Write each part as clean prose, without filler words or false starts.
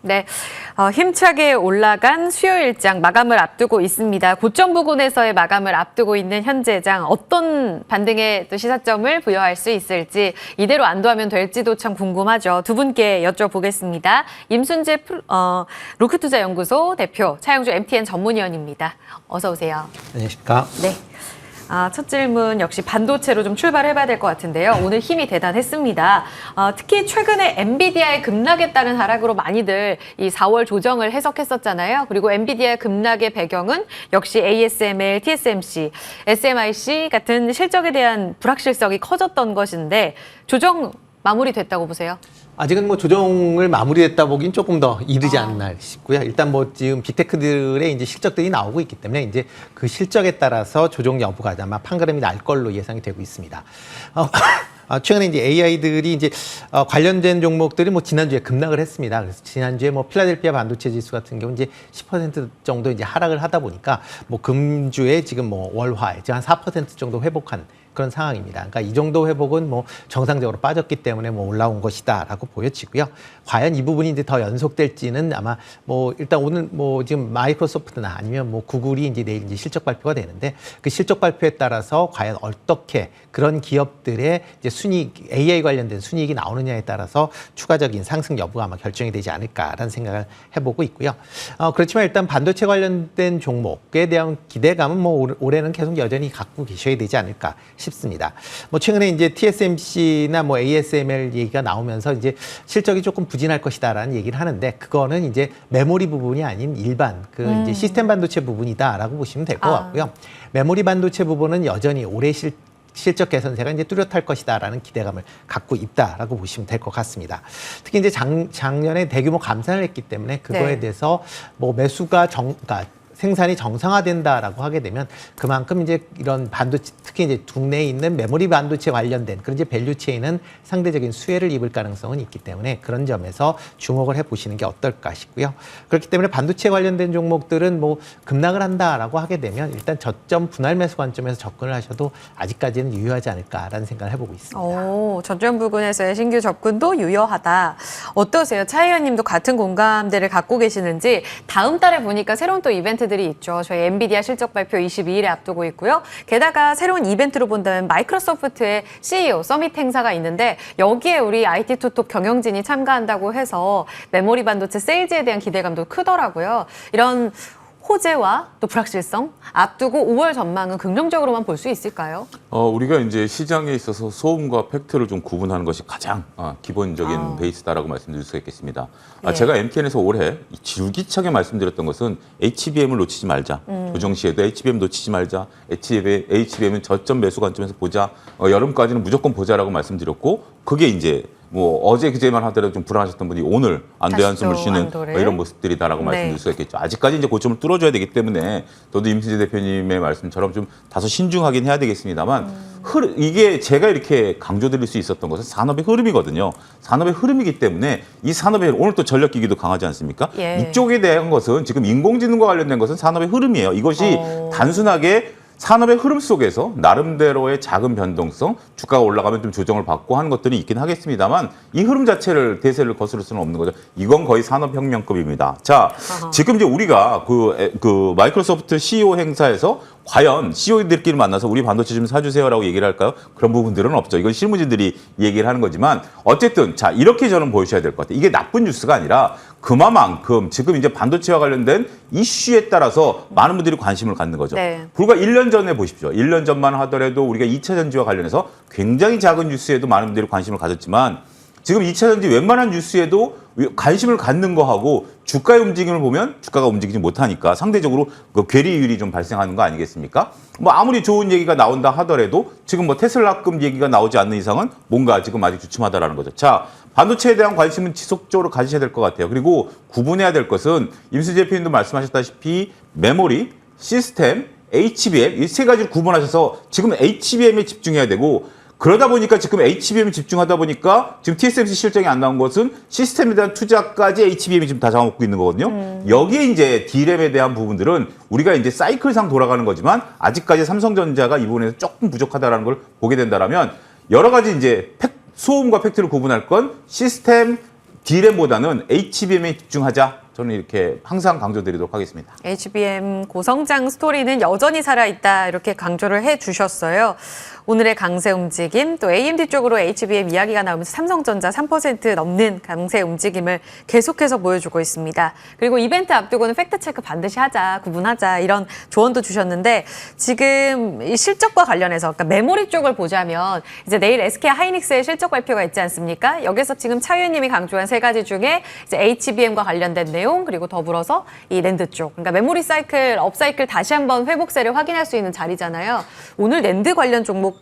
네, 힘차게 올라간 수요일장 마감을 앞두고 있습니다. 고점 부근에서의 마감을 앞두고 있는 현재장 어떤 반등의 또 시사점을 부여할 수 있을지 이대로 안도하면 될지도 참 궁금하죠. 두 분께 여쭤보겠습니다. 임순재 로크투자연구소 대표, 차영주 MTN 전문위원입니다. 어서 오세요. 안녕하십니까? 네. 첫 질문 역시 반도체로 좀 출발해봐야 될 것 같은데요. 오늘 힘이 대단했습니다. 특히 최근에 엔비디아의 급락에 따른 하락으로 많이들 이 4월 조정을 해석했었잖아요. 그리고 엔비디아의 급락의 배경은 역시 ASML, TSMC, SMIC 같은 실적에 대한 불확실성이 커졌던 것인데 조정 마무리됐다고 보세요? 아직은 뭐 조정을 마무리했다 보긴 조금 더 이르지 않나 싶고요. 일단 뭐 지금 빅테크들의 이제 실적들이 나오고 있기 때문에 이제 그 실적에 따라서 조정 여부가 아마 판가름이 날 걸로 예상이 되고 있습니다. 최근에 이제 AI들이 이제 관련된 종목들이 뭐 지난주에 급락을 했습니다. 그래서 지난주에 뭐 필라델피아 반도체 지수 같은 경우 이제 10% 정도 이제 하락을 하다 보니까 뭐 금주에 지금 뭐 월화에 한 4% 정도 회복한 그런 상황입니다. 그러니까 이 정도 회복은 뭐 정상적으로 빠졌기 때문에 뭐 올라온 것이다라고 보여지고요. 과연 이 부분이 이제 더 연속될지는 아마 뭐 일단 오늘 뭐 지금 마이크로소프트나 아니면 뭐 구글이 이제 내일 이제 실적 발표가 되는데 그 실적 발표에 따라서 과연 어떻게 그런 기업들의 이제 순이익, AI 관련된 순이익이 나오느냐에 따라서 추가적인 상승 여부가 아마 결정이 되지 않을까라는 생각을 해보고 있고요. 그렇지만 일단 반도체 관련된 종목에 대한 기대감은 뭐 올해는 계속 여전히 갖고 계셔야 되지 않을까 싶습니다. 뭐 최근에 이제 TSMC나 뭐 ASML 얘기가 나오면서 이제 실적이 조금 부진할 것이다라는 얘기를 하는데 그거는 이제 메모리 부분이 아닌 일반 그 이제 시스템 반도체 부분이다라고 보시면 될 것 같고요. 메모리 반도체 부분은 여전히 올해 실적 개선세가 이제 뚜렷할 것이다라는 기대감을 갖고 있다라고 보시면 될 것 같습니다. 특히 이제 작년에 대규모 감산을 했기 때문에 그거에 대해서 뭐 매수가 그러니까 생산이 정상화된다라고 하게 되면 그만큼 이제 이런 반도체, 특히 이제 국내에 있는 메모리 반도체 관련된 그런 이제 밸류체인은 상대적인 수혜를 입을 가능성은 있기 때문에 그런 점에서 주목을 해보시는 게 어떨까 싶고요. 그렇기 때문에 반도체 관련된 종목들은 뭐 급락을 한다라고 하게 되면 일단 저점 분할 매수 관점에서 접근을 하셔도 아직까지는 유효하지 않을까라는 생각을 해보고 있습니다. 저점 부근에서의 신규 접근도 유효하다. 어떠세요? 차 의원님도 같은 공감대를 갖고 계시는지 다음 달에 보니까 새로운 또 이벤트 들이 있죠. 저희 엔비디아 실적 발표 22일에 앞두고 있고요. 게다가 새로운 이벤트로 본다면 마이크로소프트의 CEO 서밋 행사가 있는데 여기에 우리 IT 투톱 경영진이 참가한다고 해서 메모리 반도체 세일즈에 대한 기대감도 크더라고요. 이런 호재와 또 불확실성 앞두고 5월 전망은 긍정적으로만 볼 수 있을까요? 우리가 이제 시장에 있어서 소음과 팩트를 좀 구분하는 것이 가장 기본적인 베이스다라고 말씀드릴 수가 있겠습니다. 예. 제가 MTN에서 올해 줄기차게 말씀드렸던 것은 HBM을 놓치지 말자. 조정 시에도 HBM 놓치지 말자. HBM은 저점 매수 관점에서 보자. 여름까지는 무조건 보자라고 말씀드렸고 그게 이제 뭐 어제 그제만 하더라도 좀 불안하셨던 분이 오늘 안도의 한숨을 쉬는 이런 모습들이다라고 말씀드릴 수가 있겠죠. 아직까지 이제 고점을 뚫어줘야 되기 때문에 저도 임순재 대표님의 말씀처럼 좀 다소 신중하긴 해야 되겠습니다만 이게 제가 이렇게 강조드릴 수 있었던 것은 산업의 흐름이거든요. 산업의 흐름이기 때문에 이 산업의 오늘 또 전력기기도 강하지 않습니까? 예. 이쪽에 대한 것은 지금 인공지능과 관련된 것은 산업의 흐름이에요. 이것이 단순하게 산업의 흐름 속에서 나름대로의 작은 변동성, 주가가 올라가면 좀 조정을 받고 하는 것들이 있긴 하겠습니다만 이 흐름 자체를 대세를 거스를 수는 없는 거죠. 이건 거의 산업혁명급입니다. 자, 지금 이제 우리가 그 마이크로소프트 CEO 행사에서 과연 CEO들끼리 만나서 우리 반도체 좀 사주세요라고 얘기를 할까요? 그런 부분들은 없죠. 이건 실무진들이 얘기를 하는 거지만 어쨌든 자 이렇게 저는 보셔야 될 것 같아요. 이게 나쁜 뉴스가 아니라 그만큼 지금 이제 반도체와 관련된 이슈에 따라서 많은 분들이 관심을 갖는 거죠. 네. 불과 1년 전에 보십시오. 1년 전만 하더라도 우리가 2차 전지와 관련해서 굉장히 작은 뉴스에도 많은 분들이 관심을 가졌지만 지금 2차 전지 웬만한 뉴스에도 관심을 갖는 거하고 주가의 움직임을 보면 주가가 움직이지 못하니까 상대적으로 그 괴리율이 좀 발생하는 거 아니겠습니까? 뭐 아무리 좋은 얘기가 나온다 하더라도 지금 뭐 테슬라급 얘기가 나오지 않는 이상은 뭔가 지금 아직 주춤하다라는 거죠. 자, 반도체에 대한 관심은 지속적으로 가지셔야 될 것 같아요. 그리고 구분해야 될 것은 임순재 대표님도 말씀하셨다시피 메모리, 시스템, HBM 이 세 가지를 구분하셔서 지금 HBM에 집중해야 되고 그러다 보니까 지금 HBM에 집중하다 보니까 지금 TSMC 실적이 안 나온 것은 시스템에 대한 투자까지 HBM이 지금 다 잡아먹고 있는 거거든요. 여기에 이제 D램에 대한 부분들은 우리가 이제 사이클상 돌아가는 거지만 아직까지 삼성전자가 이 부분에서 조금 부족하다라는 걸 보게 된다라면 여러 가지 이제 소음과 팩트를 구분할 건 시스템, D램보다는 HBM에 집중하자. 저는 이렇게 항상 강조드리도록 하겠습니다. HBM 고성장 스토리는 여전히 살아있다 이렇게 강조를 해주셨어요. 오늘의 강세 움직임 또 AMD 쪽으로 HBM 이야기가 나오면서 삼성전자 3% 넘는 강세 움직임을 계속해서 보여주고 있습니다. 그리고 이벤트 앞두고는 팩트체크 반드시 하자, 구분하자 이런 조언도 주셨는데 지금 이 실적과 관련해서 그러니까 메모리 쪽을 보자면 이제 내일 SK 하이닉스의 실적 발표가 있지 않습니까? 여기서 지금 차 의원님이 강조한 세 가지 중에 이제 HBM과 관련된 내용 그리고 더불어서 이 낸드 쪽 그러니까 메모리 사이클, 업사이클 다시 한번 회복세를 확인할 수 있는 자리잖아요. 오늘 낸드 관련 종목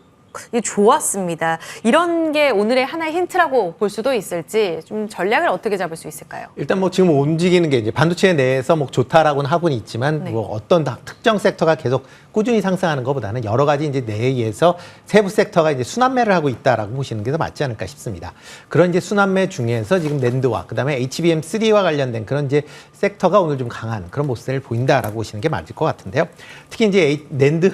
좋았습니다. 이런 게 오늘의 하나의 힌트라고 볼 수도 있을지 좀 전략을 어떻게 잡을 수 있을까요? 일단 뭐 지금 움직이는 게 이제 반도체 내에서 뭐 좋다라고는 하고는 있지만 네. 뭐 어떤 특정 섹터가 계속 꾸준히 상승하는 것보다는 여러 가지 이제 내에서 세부 섹터가 이제 순환매를 하고 있다라고 보시는 게 더 맞지 않을까 싶습니다. 그런 이제 순환매 중에서 지금 낸드와 그다음에 HBM3와 관련된 그런 이제 섹터가 오늘 좀 강한 그런 모습을 보인다라고 보시는 게 맞을 것 같은데요. 특히 이제 낸드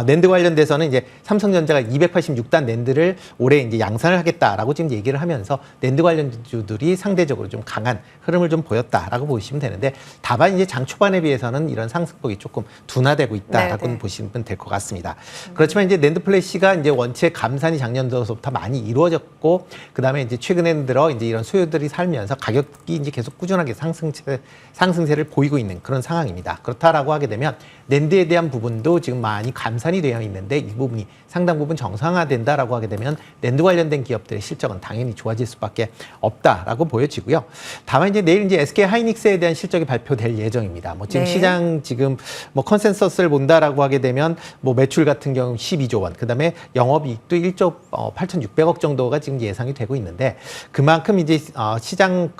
낸드 관련돼서는 이제 삼성전자가 286단 낸드를 올해 이제 양산을 하겠다라고 지금 얘기를 하면서 낸드 관련주들이 상대적으로 좀 강한 흐름을 좀 보였다라고 보시면 되는데 다만 이제 장 초반에 비해서는 이런 상승폭이 조금 둔화되고 있다라고 보시면 될 것 같습니다. 그렇지만 이제 낸드 플래시가 이제 원체 감산이 작년도서부터 많이 이루어졌고 그다음에 이제 최근에 들어 이제 이런 수요들이 살면서 가격이 이제 계속 꾸준하게 상승세를 보이고 있는 그런 상황입니다. 그렇다라고 하게 되면 낸드에 대한 부분도 지금 많이 감산이 되어 있는데 이 부분이 상당 부분 정상화된다라고 하게 되면 낸드 관련된 기업들의 실적은 당연히 좋아질 수밖에 없다라고 보여지고요. 다만 이제 내일 이제 SK 하이닉스에 대한 실적이 발표될 예정입니다. 뭐 지금 네. 시장 지금 뭐 컨센서스를 본다라고 하게 되면 뭐 매출 같은 경우 12조 원, 그다음에 영업이익도 1조 8,600억 정도가 지금 예상이 되고 있는데 그만큼 이제 시장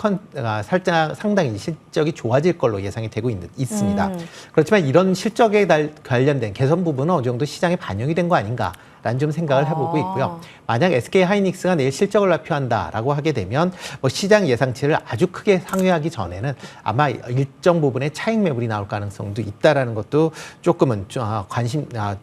살짝 상당히 실적이 좋아질 걸로 예상이 되고 있습니다. 그렇지만 이런 실적에 관련된 개선 부분은 어느 정도 시장에 반영이 된 거 아닌가라는 좀 생각을 해보고 있고요. 만약 SK 하이닉스가 내일 실적을 발표한다라고 하게 되면 뭐 시장 예상치를 아주 크게 상회하기 전에는 아마 일정 부분의 차익 매물이 나올 가능성도 있다라는 것도 조금은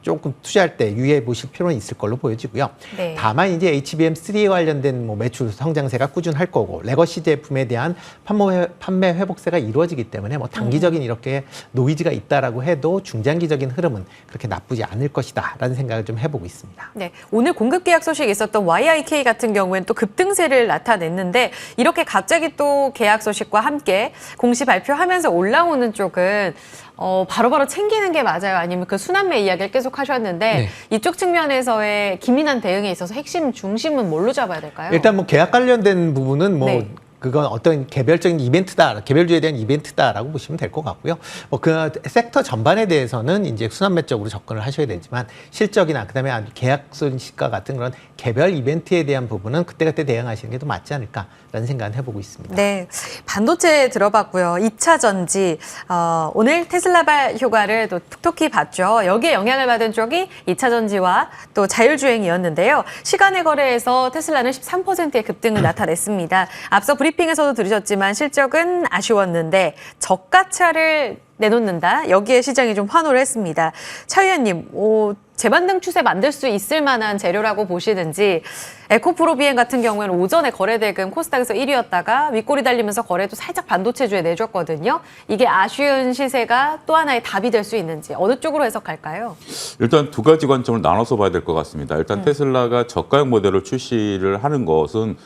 조금 투자할 때 유의해 보실 필요는 있을 걸로 보여지고요. 네. 다만 이제 HBM3에 관련된 뭐 매출 성장세가 꾸준할 거고 레거시 제품에 대한 판매 회복세가 이루어지기 때문에 뭐 단기적인 이렇게 노이즈가 있다라고 해도 중장기적인 흐름은 그렇게 나쁘지 않을 것이다라는 생각을 좀 해보고 있습니다. 네, 오늘 공급 계약 소식이 있었던 YIK 같은 경우에는 또 급등세를 나타냈는데 이렇게 갑자기 또 계약 소식과 함께 공시 발표하면서 올라오는 쪽은 바로바로 챙기는 게 맞아요? 아니면 그 순환매 이야기를 계속 하셨는데 네. 이쪽 측면에서의 기민한 대응에 있어서 핵심 중심은 뭘로 잡아야 될까요? 일단 뭐 계약 관련된 부분은 뭐 네. 그건 어떤 개별적인 이벤트다, 개별주에 대한 이벤트다라고 보시면 될 것 같고요. 뭐 그 섹터 전반에 대해서는 이제 순환매적으로 접근을 하셔야 되지만 실적이나 그다음에 계약손 시가 같은 그런 개별 이벤트에 대한 부분은 그때그때 대응하시는 게 더 맞지 않을까라는 생각을 해보고 있습니다. 네, 반도체 들어봤고요. 2차 전지 오늘 테슬라발 효과를 또 톡톡히 봤죠. 여기에 영향을 받은 쪽이 2차 전지와 또 자율주행이었는데요. 시간의 거래에서 테슬라는 13%의 급등을 나타냈습니다. 앞서 브리핑에서도 들으셨지만 실적은 아쉬웠는데 저가차를 내놓는다. 여기에 시장이 좀 환호를 했습니다. 차 의원님, 재반등 추세 만들 수 있을 만한 재료라고 보시는지 에코프로비엔 같은 경우에는 오전에 거래대금 코스닥에서 1위였다가 윗골이 달리면서 거래도 살짝 반도체주에 내줬거든요. 이게 아쉬운 시세가 또 하나의 답이 될 수 있는지 어느 쪽으로 해석할까요? 일단 두 가지 관점을 나눠서 봐야 될 것 같습니다. 일단 테슬라가 저가형 모델을 출시를 하는 것은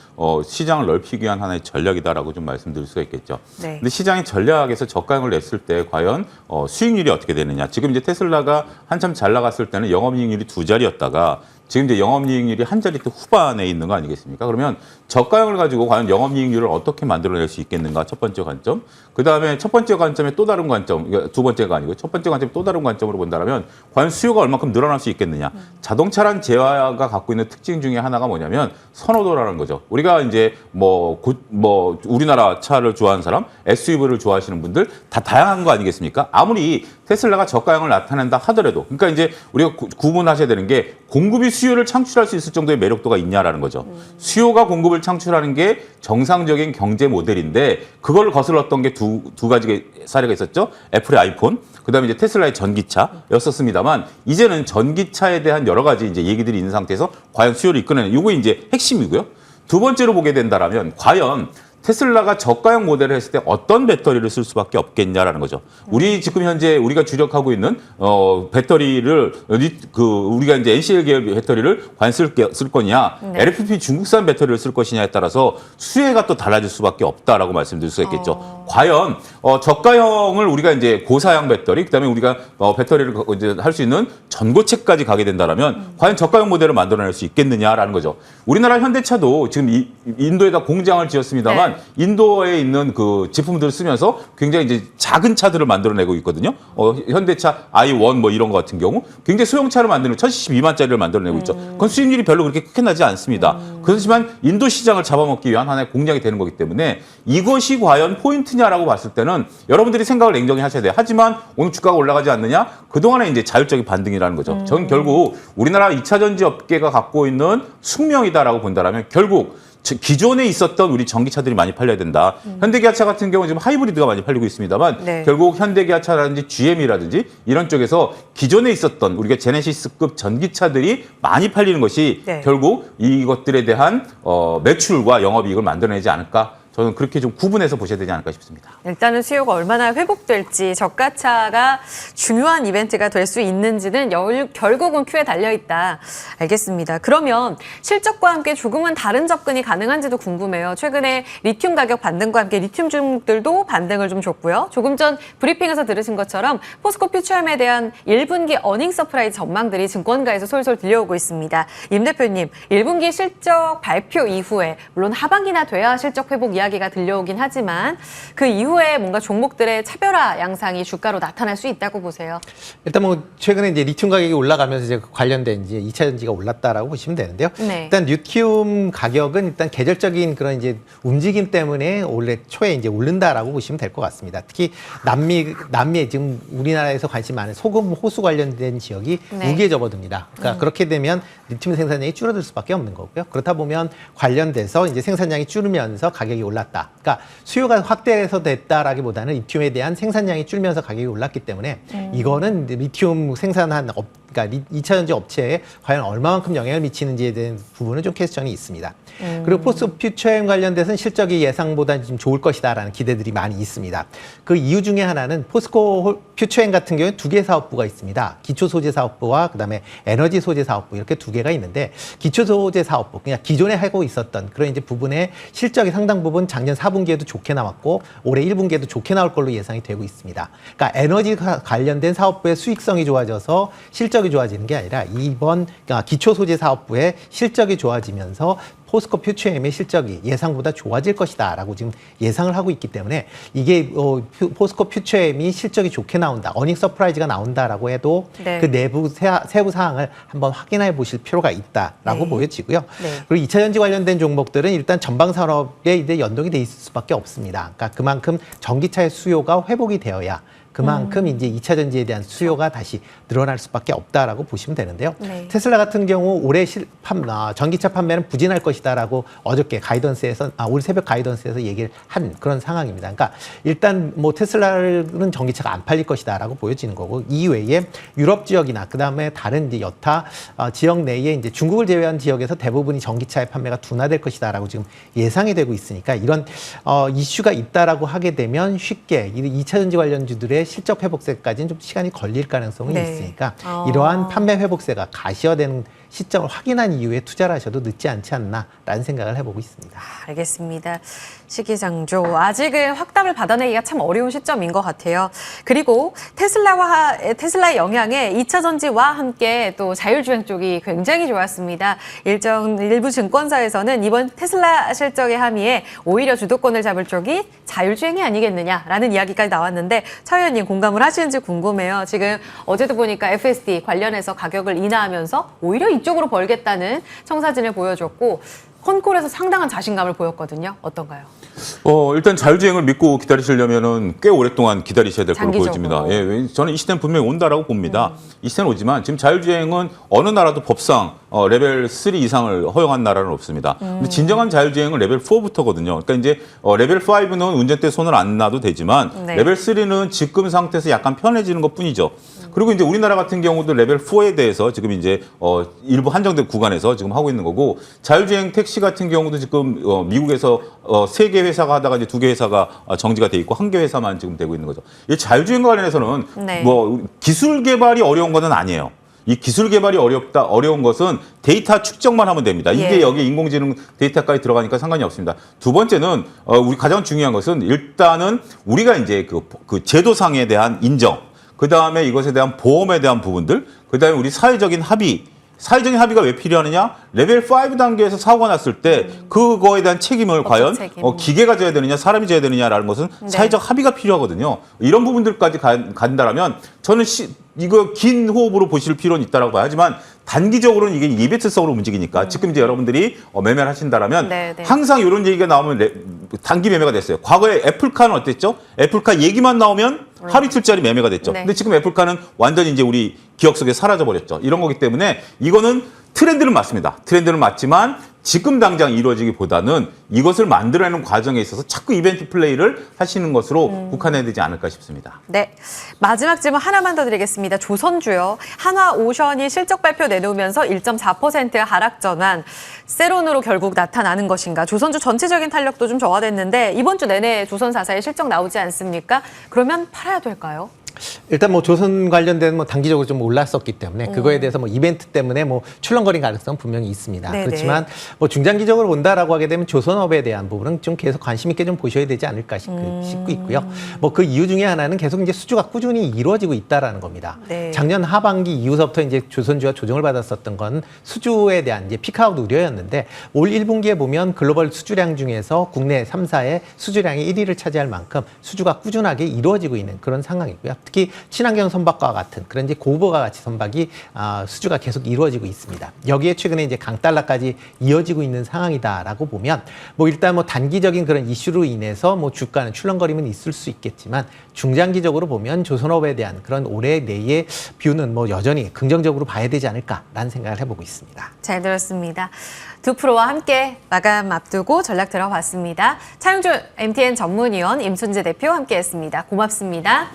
시장을 넓히기 위한 하나의 전략이다라고 좀 말씀드릴 수가 있겠죠. 네. 근데 시장의 전략에서 저가형을 냈을 때 과연 수익률이 어떻게 되느냐. 지금 이제 테슬라가 한참 잘 나갔을 때는 영업이익률이 2자리였다가 지금 이제 영업이익률이 한 자릿대 후반에 있는 거 아니겠습니까? 그러면 저가형을 가지고 과연 영업이익률을 어떻게 만들어낼 수 있겠는가? 첫 번째 관점. 그다음에 첫 번째 관점의 또 다른 관점, 두 번째가 아니고 첫 번째 관점의 또 다른 관점으로 본다면 과연 수요가 얼마큼 늘어날 수 있겠느냐? 자동차란 재화가 갖고 있는 특징 중에 하나가 뭐냐면 선호도라는 거죠. 우리가 이제 우리나라 차를 좋아하는 사람, SUV를 좋아하시는 분들 다 다양한 거 아니겠습니까? 아무리 테슬라가 저가형을 나타낸다 하더라도, 그러니까 이제 우리가 구분하셔야 되는 게 공급이 수요를 창출할 수 있을 정도의 매력도가 있냐라는 거죠. 수요가 공급을 창출하는 게 정상적인 경제 모델인데 그걸 거슬렀던 게 두 가지 사례가 있었죠. 애플의 아이폰, 그다음에 이제 테슬라의 전기차였었습니다만 이제는 전기차에 대한 여러 가지 이제 얘기들이 있는 상태에서 과연 수요를 이끌어내는 이게 이제 핵심이고요. 두 번째로 보게 된다라면 과연 테슬라가 저가형 모델을 했을 때 어떤 배터리를 쓸 수밖에 없겠냐라는 거죠. 우리 지금 현재 우리가 주력하고 있는 배터리를 우리가 이제 NCL 계열 배터리를 과연 쓸 거냐, 네. LFP 중국산 배터리를 쓸 것이냐에 따라서 수혜가 또 달라질 수밖에 없다라고 말씀드릴 수가 있겠죠. 과연 저가형을 우리가 이제 고사양 배터리, 그다음에 우리가 배터리를 이제 할 수 있는 전고체까지 가게 된다라면 과연 저가형 모델을 만들어낼 수 있겠느냐라는 거죠. 우리나라 현대차도 지금 인도에다 공장을 지었습니다만 네. 인도에 있는 그 제품들을 쓰면서 굉장히 이제 작은 차들을 만들어내고 있거든요. 현대차 i1 뭐 이런 거 같은 경우 굉장히 소형차를 만드는 1072만짜리를 만들어내고 있죠. 그건 수익률이 별로 그렇게 크게 나지 않습니다. 그렇지만 인도 시장을 잡아먹기 위한 하나의 공략이 되는 거기 때문에 이것이 과연 포인트냐라고 봤을 때는 여러분들이 생각을 냉정히 하셔야 돼요. 하지만 오늘 주가가 올라가지 않느냐? 그동안에 이제 자율적인 반등이라는 거죠. 저는 결국 우리나라 2차 전지 업계가 갖고 있는 숙명이다라고 본다라면 결국 기존에 있었던 우리 전기차들이 많이 팔려야 된다. 현대기아차 같은 경우는 지금 하이브리드가 많이 팔리고 있습니다만 네. 결국 현대기아차라든지 GM이라든지 이런 쪽에서 기존에 있었던 우리가 제네시스급 전기차들이 많이 팔리는 것이 네. 결국 이것들에 대한 매출과 영업이익을 만들어내지 않을까. 저는 그렇게 좀 구분해서 보셔야 되지 않을까 싶습니다. 일단은 수요가 얼마나 회복될지 저가차가 중요한 이벤트가 될 수 있는지는 결국은 큐에 달려있다. 알겠습니다. 그러면 실적과 함께 조금은 다른 접근이 가능한지도 궁금해요. 최근에 리튬 가격 반등과 함께 리튬 종목들도 반등을 좀 줬고요. 조금 전 브리핑에서 들으신 것처럼 포스코 퓨처엠에 대한 1분기 어닝 서프라이즈 전망들이 증권가에서 솔솔 들려오고 있습니다. 임 대표님, 1분기 실적 발표 이후에 물론 하반기나 돼야 실적 회복 이야기가 들려오긴 하지만 그 이후에 뭔가 종목들의 차별화 양상이 주가로 나타날 수 있다고 보세요. 일단 뭐 최근에 이제 리튬 가격이 올라가면서 이제 관련된 이제 2차 전지가 올랐다라고 보시면 되는데요. 네. 일단 리튬 가격은 일단 계절적인 그런 이제 움직임 때문에 올해 초에 이제 오른다라고 보시면 될 것 같습니다. 특히 남미에 지금 우리나라에서 관심 많은 소금 호수 관련된 지역이 네. 우기에 접어듭니다. 그러니까 그렇게 되면 리튬 생산량이 줄어들 수밖에 없는 거고요. 그렇다 보면 관련돼서 이제 생산량이 줄으면서 가격이 올랐다. 그러니까 수요가 확대해서 됐다라기보다는 리튬에 대한 생산량이 줄면서 가격이 올랐기 때문에 이거는 리튬 생산한 그러니까 2차 전지 업체에 과연 얼마만큼 영향을 미치는지에 대한 부분은 좀 퀘스천이 있습니다. 그리고 포스코 퓨처엠 관련돼서는 실적이 예상보다 좀 좋을 것이다라는 기대들이 많이 있습니다. 그 이유 중에 하나는 포스코 퓨처엠 같은 경우에 두 개의 사업부가 있습니다. 기초 소재 사업부와 그다음에 에너지 소재 사업부 이렇게 두 개가 있는데 기초 소재 사업부 그냥 기존에 하고 있었던 그런 이제 부분의 실적이 상당 부분 작년 4분기에도 좋게 나왔고 올해 1분기에도 좋게 나올 걸로 예상이 되고 있습니다. 그러니까 에너지 관련된 사업부의 수익성이 좋아져서 실적이 좋아지는 게 아니라 이번 기초 소재 사업부의 실적이 좋아지면서 포스코 퓨처엠의 실적이 예상보다 좋아질 것이다라고 지금 예상을 하고 있기 때문에 이게 포스코 퓨처엠이 실적이 좋게 나온다, 어닝 서프라이즈가 나온다라고 해도 네. 그 내부 세부 사항을 한번 확인해 보실 필요가 있다라고 네. 보여지고요. 네. 그리고 2차 전지 관련된 종목들은 일단 전방 산업에 이제 연동이 돼 있을 수밖에 없습니다. 그러니까 그만큼 전기차의 수요가 회복이 되어야 그만큼 이제 2차 전지에 대한 수요가 다시 늘어날 수밖에 없다라고 보시면 되는데요. 네. 테슬라 같은 경우 올해 전기차 판매는 부진할 것이다라고 어저께 오늘 새벽 가이던스에서 얘기를 한 그런 상황입니다. 그러니까 일단 뭐 테슬라는 전기차가 안 팔릴 것이다라고 보여지는 거고 이외에 유럽 지역이나 그다음에 다른 이제 여타 지역 내에 이제 중국을 제외한 지역에서 대부분이 전기차의 판매가 둔화될 것이다라고 지금 예상이 되고 있으니까 이런 이슈가 있다라고 하게 되면 쉽게 이 2차 전지 관련주들의 실적 회복세까지는 좀 시간이 걸릴 가능성이 네. 있으니까 이러한 판매 회복세가 가시화되는 시점을 확인한 이후에 투자를 하셔도 늦지 않지 않나라는 생각을 해보고 있습니다. 알겠습니다. 시기상조. 아직은 확답을 받아내기가 참 어려운 시점인 것 같아요. 그리고 테슬라의 영향에 2차 전지와 함께 또 자율주행 쪽이 굉장히 좋았습니다. 일부 증권사에서는 이번 테슬라 실적의 함의에 오히려 주도권을 잡을 쪽이 자율주행이 아니겠느냐라는 이야기까지 나왔는데 차 의원님 공감을 하시는지 궁금해요. 지금 어제도 보니까 FSD 관련해서 가격을 인하하면서 오히려 이쪽으로 벌겠다는 청사진을 보여줬고 컨콜에서 상당한 자신감을 보였거든요. 어떤가요? 일단 자율주행을 믿고 기다리시려면은 꽤 오랫동안 기다리셔야 될 걸로 장기적으로. 보여집니다. 예, 저는 이 시대는 분명히 온다라고 봅니다. 이 시대는 오지만 지금 자율주행은 어느 나라도 법상 레벨 3 이상을 허용한 나라는 없습니다. 근데 진정한 자율주행은 레벨 4부터거든요. 그러니까 이제 레벨 5는 운전대 손을 안 놔도 되지만 네. 레벨 3는 지금 상태에서 약간 편해지는 것뿐이죠. 그리고 이제 우리나라 같은 경우도 레벨 4에 대해서 지금 이제 일부 한정된 구간에서 지금 하고 있는 거고 자율주행 택시 같은 경우도 지금 미국에서 3개 회사가 하다가 이제 2개 회사가 정지가 돼 있고 1개 회사만 지금 되고 있는 거죠. 이 자율주행과 관련해서는 네. 뭐 기술 개발이 어려운 것은 아니에요. 이 기술 개발이 어려운 것은 데이터 축적만 하면 됩니다. 이게 예. 여기 인공지능 데이터까지 들어가니까 상관이 없습니다. 두 번째는 우리 가장 중요한 것은 일단은 우리가 이제 그 제도상에 대한 인정, 그 다음에 이것에 대한 보험에 대한 부분들, 그 다음에 우리 사회적인 합의가 왜 필요하느냐? 레벨 5 단계에서 사고가 났을 때 그거에 대한 책임을 과연 책임. 기계가 져야 되느냐, 사람이 져야 되느냐라는 것은 네. 사회적 합의가 필요하거든요. 이런 부분들까지 간다라면 저는 이거 긴 호흡으로 보실 필요는 있다고 봐요. 하지만 단기적으로는 이게 이벤트성으로 움직이니까 지금 이제 여러분들이 매매를 하신다라면 네, 네. 항상 이런 얘기가 나오면 단기 매매가 됐어요. 과거에 애플카는 어땠죠? 애플카 얘기만 나오면 하루 이틀짜리 매매가 됐죠. 네. 근데 지금 애플카는 완전히 이제 우리 기억 속에 사라져 버렸죠. 이런 거기 때문에 이거는 트렌드는 맞습니다. 트렌드는 맞지만 지금 당장 이루어지기보다는 이것을 만들어내는 과정에 있어서 자꾸 이벤트 플레이를 하시는 것으로 국한해야 되지 않을까 싶습니다. 네. 마지막 질문 하나만 더 드리겠습니다. 조선주요. 한화오션이 실적 발표 내놓으면서 1.4% 하락 전환. 세론으로 결국 나타나는 것인가. 조선주 전체적인 탄력도 좀 저하됐는데 이번 주 내내 조선사사의 실적 나오지 않습니까? 그러면 팔아야 될까요? 일단 뭐 조선 관련된 뭐 단기적으로 좀 올랐었기 때문에 그거에 대해서 뭐 이벤트 때문에 뭐 출렁거린 가능성 분명히 있습니다. 네네. 그렇지만 뭐 중장기적으로 본다라고 하게 되면 조선업에 대한 부분은 좀 계속 관심 있게 좀 보셔야 되지 않을까 싶고 있고요. 뭐 그 이유 중에 하나는 계속 이제 수주가 꾸준히 이루어지고 있다라는 겁니다. 네. 작년 하반기 이후서부터 이제 조선주가 조정을 받았었던 건 수주에 대한 이제 피크아웃 우려였는데 올 1분기에 보면 글로벌 수주량 중에서 국내 3사의 수주량이 1위를 차지할 만큼 수주가 꾸준하게 이루어지고 있는 그런 상황이고요. 특히 친환경 선박과 같은 그런 이제 고부가 가치 선박이 수주가 계속 이루어지고 있습니다. 여기에 최근에 이제 강달러까지 이어지고 있는 상황이다라고 보면 뭐 일단 뭐 단기적인 그런 이슈로 인해서 뭐 주가는 출렁거림은 있을 수 있겠지만 중장기적으로 보면 조선업에 대한 그런 올해 내의 뷰는 뭐 여전히 긍정적으로 봐야 되지 않을까라는 생각을 해보고 있습니다. 잘 들었습니다. 두 프로와 함께 마감 앞두고 전략 들어봤습니다. 차용준 MTN 전문위원 임순재 대표 함께했습니다. 고맙습니다.